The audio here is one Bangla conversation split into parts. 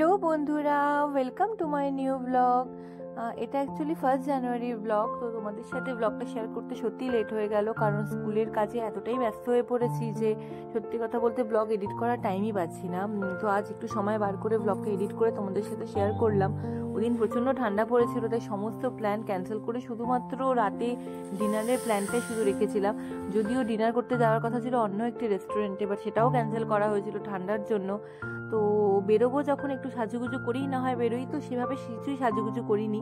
হ্যালো বন্ধুরা, welcome to my new blog. এটা অ্যাকচুয়ালি 1 জানুয়ারির ব্লগ। তো তোমাদের সাথে ব্লগটা শেয়ার করতে সত্যিই লেট হয়ে গেল, কারণ স্কুলের কাজে এতটাই ব্যস্ত হয়ে পড়েছি যে সত্যি কথা বলতে ব্লগ এডিট করার টাইমই পাচ্ছি না। তো আজ একটু সময় বার করে ব্লগটা এডিট করে তোমাদের সাথে শেয়ার করলাম। ওদিন প্রচণ্ড ঠান্ডা পড়েছিল, তাই সমস্ত প্ল্যান ক্যান্সেল করে শুধুমাত্র রাতে ডিনারের প্ল্যানটাই শুধু রেখেছিলাম। যদিও ডিনার করতে যাওয়ার কথা ছিল অন্য একটি রেস্টুরেন্টে, বাট সেটাও ক্যান্সেল করা হয়েছিল ঠান্ডার জন্য। তো বেরোবো যখন একটু সাজুগুজু করেই না হয় বেরোই, তো সেভাবে কিছুই সাজুগুজু করিনি।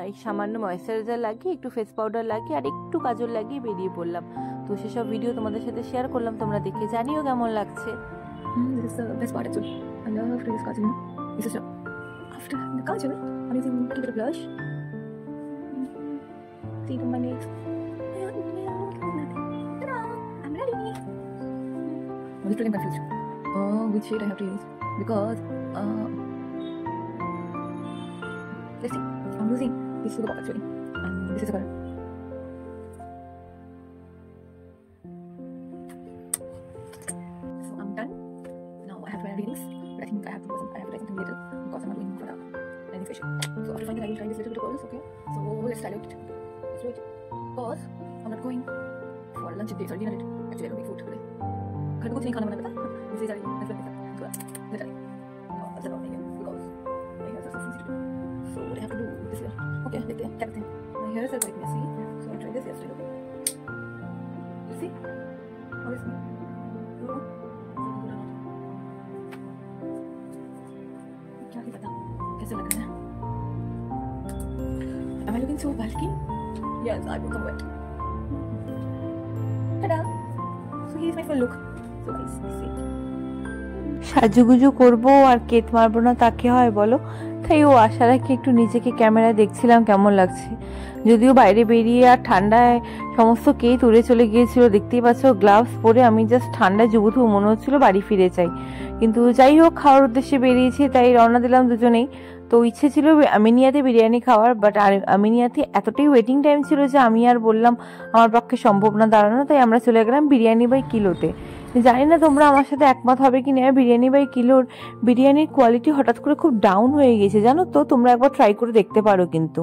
এই সামান্য ময়েশ্চারাইজার লাগিয়ে, একটু ফেস পাউডার লাগিয়ে আর একটু কাজল লাগিয়ে বেরিয়ে পড়লাম। তো সেসব ভিডিও তোমাদের সাথে শেয়ার করলাম, তোমরা দেখে জানিও কেমন লাগছে। This is the best part actually. I love to use kajal. This is after the kajal, I'm using a little bit of blush. See it on my lips. Ta-da! I'm ready. I'm literally confused. Which shade I have to use because let's see. I'm using this Sugar Pop actually, and this is the color. So I'm done. Now I have to wear readings, but I think I have to write something later because I'm not going for the any facial. So after finding I will try this little bit of colors, okay? So let's style it. Let's wait. Because I'm not going for lunch date or dinner date. Actually I don't make food today. घर में कुछ नहीं खाना बना पता इसलिए जा रही हूँ मैं फ्रेंड के साथ थोड़ा ले जा रही हूँ अच्छा नहीं है because my hair is so sensitive so what I have to do this year okay देखते हैं क्या करते हैं my hair is quite messy so I'll try this yesterday you see how is me क्या नहीं पता कैसे लग रहा है am I looking so bulky yes I become wet ta-da so here's my full look so guys see সাজুগুজু করবো আর কেত মারবো না তাকে হয় বলো? তাই ও আশা রাখি একটু নিজেকে ক্যামেরায় দেখছিলাম কেমন লাগছে। যদিও বাইরে বেরিয়ে আর ঠান্ডায় সমস্ত কেত উড়ে চলে গিয়েছিল, দেখতেই পাচ্ছ গ্লাভস পরে আমি জাস্ট ঠান্ডায় যুবুথু মনে হচ্ছিল বাড়ি ফিরে যাই। কিন্তু যাই হোক, খাওয়ার উদ্দেশ্যে বেরিয়েছি তাই রওনা দিলাম দুজনেই। তো ইচ্ছে ছিল আমিনিয়াতে বিরিয়ানি খাওয়ার, বাট আমিনিয়াতে এতটাই ওয়েটিং টাইম ছিল যে আমি আর বললাম আমার পক্ষে সম্ভব না দাঁড়ানো, তাই আমরা চলে গেলাম বিরিয়ানি বাই কিলোতে। জানি না তোমরা আমার সাথে একমত হবে কি না, বিরিয়ানি বাই কিলোর বিরিয়ানির কোয়ালিটি হঠাৎ করে খুব ডাউন হয়ে গেছে জানো তো। তোমরা একবার ট্রাই করে দেখতে পারো কিন্তু।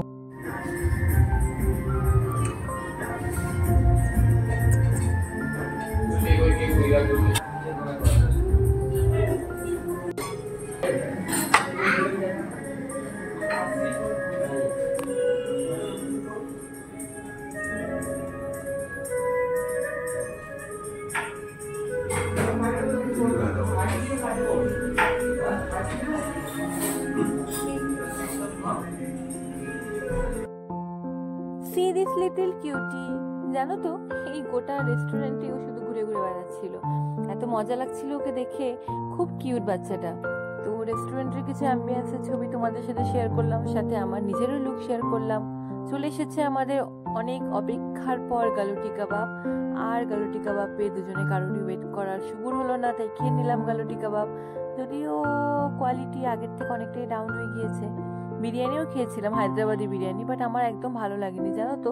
See this little cutie, জানো তো এই গোটা রেস্টুরেন্টেও শুধু ঘুরে ঘুরে বেড়াচ্ছিল, এত মজা লাগছিল ওকে দেখে। খুব কিউট বাচ্চাটা। তো রেস্টুরেন্টের কিছু অ্যাম্বিয়েন্সের ছবি তোমাদের সাথে শেয়ার করলাম, সাথে আমার নিজেরও লুক শেয়ার করলাম। চলে এসেছে আমাদের অনেক অপেক্ষার পর গালুটি কাবাব। আর গালুটি কাবাব পেয়ে দুজনে কারোরই ওয়েট করার সুযোগ হলো না, তাই খেয়ে নিলাম গালুটি কাবাব। যদিও কোয়ালিটি আগের থেকে অনেকটাই ডাউন হয়ে গিয়েছে। বিরিয়ানিও খেয়েছিলাম, হায়দ্রাবাদি বিরিয়ানি, বাট আমার একদম ভালো লাগেনি জানো তো।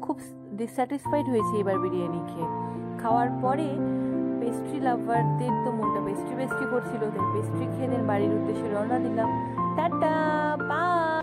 খুব ডিসস্যাটিসফাইড হয়েছে এবার বিরিয়ানি খেয়ে। খাওয়ার পরে পেস্ট্রি লাভারদের তো মনটা পেস্ট্রি করছিল, তাই পেস্ট্রি খেয়ে বাড়ির উদ্দেশ্যে রওনা দিলাম। Tata, by.